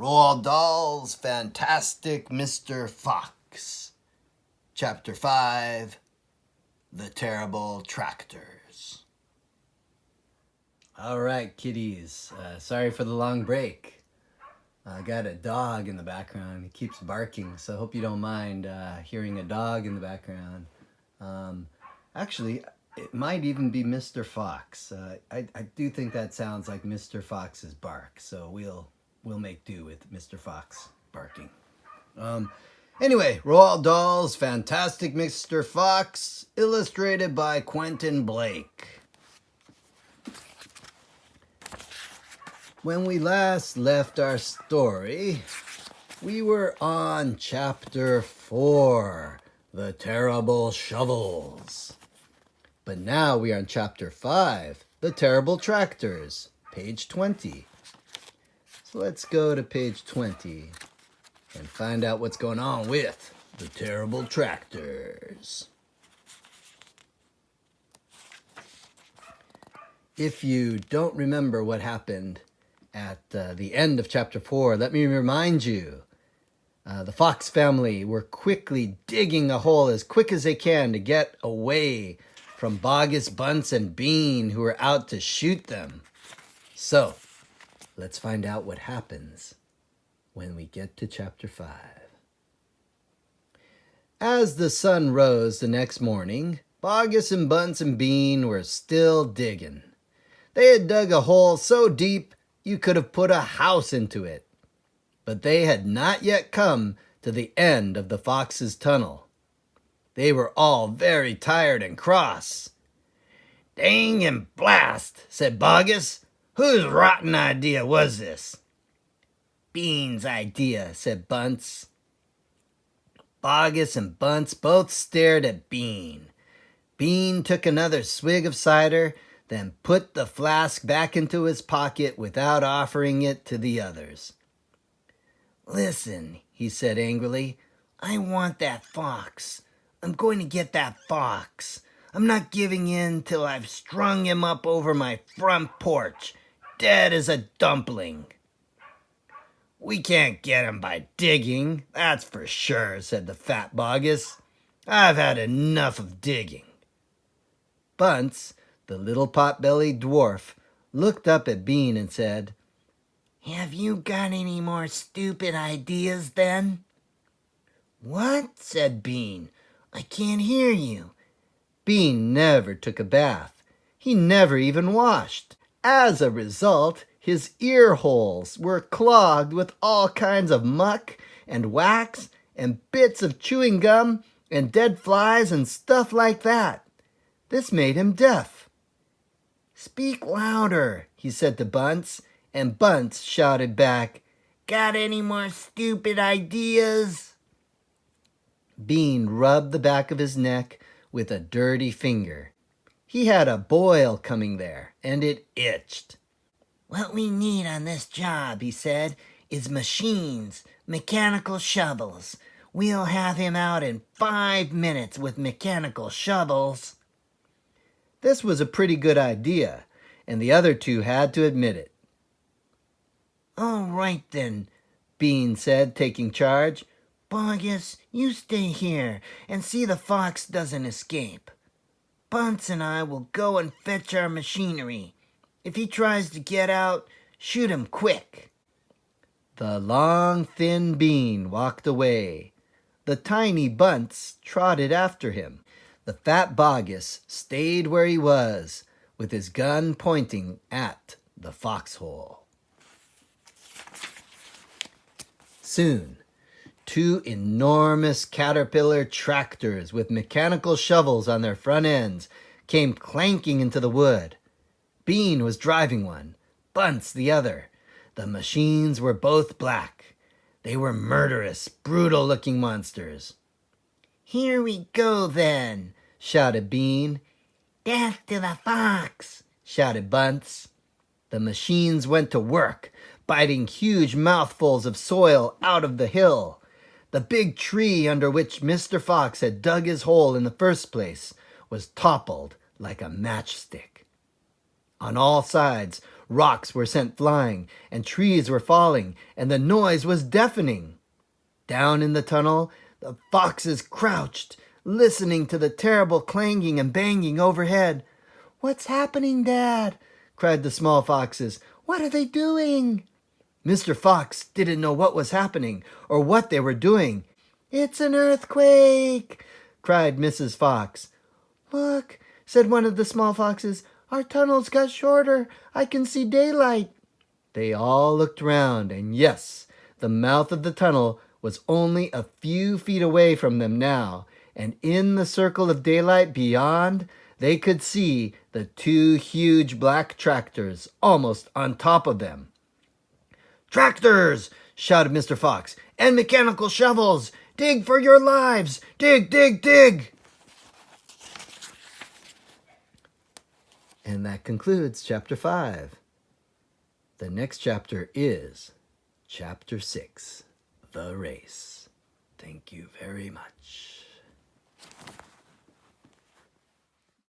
Roald Dahl's Fantastic Mr. Fox. Chapter 5, The Terrible Tractors. All right, kiddies. Sorry for the long break. I got a dog in the background. He keeps barking, so I hope you don't mind hearing a dog in the background. Actually, it might even be Mr. Fox. I do think that sounds like Mr. Fox's bark, so we'll make do with Mr. Fox barking. Anyway, Roald Dahl's Fantastic Mr. Fox, illustrated by Quentin Blake. When we last left our story, we were on chapter 4, The Terrible Shovels. But now we are on chapter 5, The Terrible Tractors, page 20. So let's go to page 20 and find out what's going on with The Terrible Tractors. If you don't remember what happened at the end of chapter 4, let me remind you. The Fox family were quickly digging a hole as quick as they can to get away from Bogus, Bunce, and Bean, who were out to shoot them. So, let's find out what happens when we get to chapter 5. As the sun rose the next morning, Bogus and Bunce and Bean were still digging. They had dug a hole so deep you could have put a house into it. But they had not yet come to the end of the Fox's tunnel. They were all very tired and cross. "Dang and blast," said Bogus. "Whose rotten idea was this?" "Bean's idea," said Bunce. Bogus and Bunce both stared at Bean. Bean took another swig of cider, then put the flask back into his pocket without offering it to the others. "Listen," he said angrily, "I want that fox. I'm going to get that fox. I'm not giving in till I've strung him up over my front porch, dead as a dumpling." "We can't get him by digging, that's for sure," said the fat Bogus. "I've had enough of digging." Bunce, the little pot-bellied dwarf, looked up at Bean and said, "Have you got any more stupid ideas then?" "What?" said Bean. "I can't hear you." Bean never took a bath. He never even washed. As a result, his ear holes were clogged with all kinds of muck and wax and bits of chewing gum and dead flies and stuff like that. This made him deaf. "Speak louder," he said to Bunce, and Bunce shouted back, "Got any more stupid ideas?" Bean rubbed the back of his neck with a dirty finger. He had a boil coming there, and it itched. "What we need on this job," he said, "is machines, mechanical shovels. We'll have him out in 5 minutes with mechanical shovels." This was a pretty good idea, and the other two had to admit it. "All right then," Bean said, taking charge. "Bogus, you stay here and see the fox doesn't escape. Bunce and I will go and fetch our machinery. If he tries to get out, shoot him quick." The long, thin Bean walked away. The tiny Bunce trotted after him. The fat Bogus stayed where he was, with his gun pointing at the foxhole. Soon, 2 enormous caterpillar tractors with mechanical shovels on their front ends came clanking into the wood. Bean was driving one, Bunce the other. The machines were both black. They were murderous, brutal-looking monsters. "Here we go, then," shouted Bean. "Death to the fox," shouted Bunce. The machines went to work, biting huge mouthfuls of soil out of the hill. The big tree under which Mr. Fox had dug his hole in the first place was toppled like a matchstick. On all sides, Rocks were sent flying, and trees were falling, and the noise was deafening. Down in the tunnel, the foxes crouched, listening to the terrible clanging and banging overhead. "What's happening, Dad?" cried the small foxes. "What are they doing?" Mr. Fox didn't know what was happening or what they were doing. "It's an earthquake!" cried Mrs. Fox. "Look," said one of the small foxes, "our tunnels got shorter. I can see daylight." They all looked round, and yes, the mouth of the tunnel was only a few feet away from them now, and in the circle of daylight beyond, they could see the two huge black tractors almost on top of them. "Tractors!" shouted Mr. Fox, "and mechanical shovels! Dig for your lives! Dig, dig, dig!" And that concludes Chapter 5. The next chapter is Chapter 6, The Race. Thank you very much.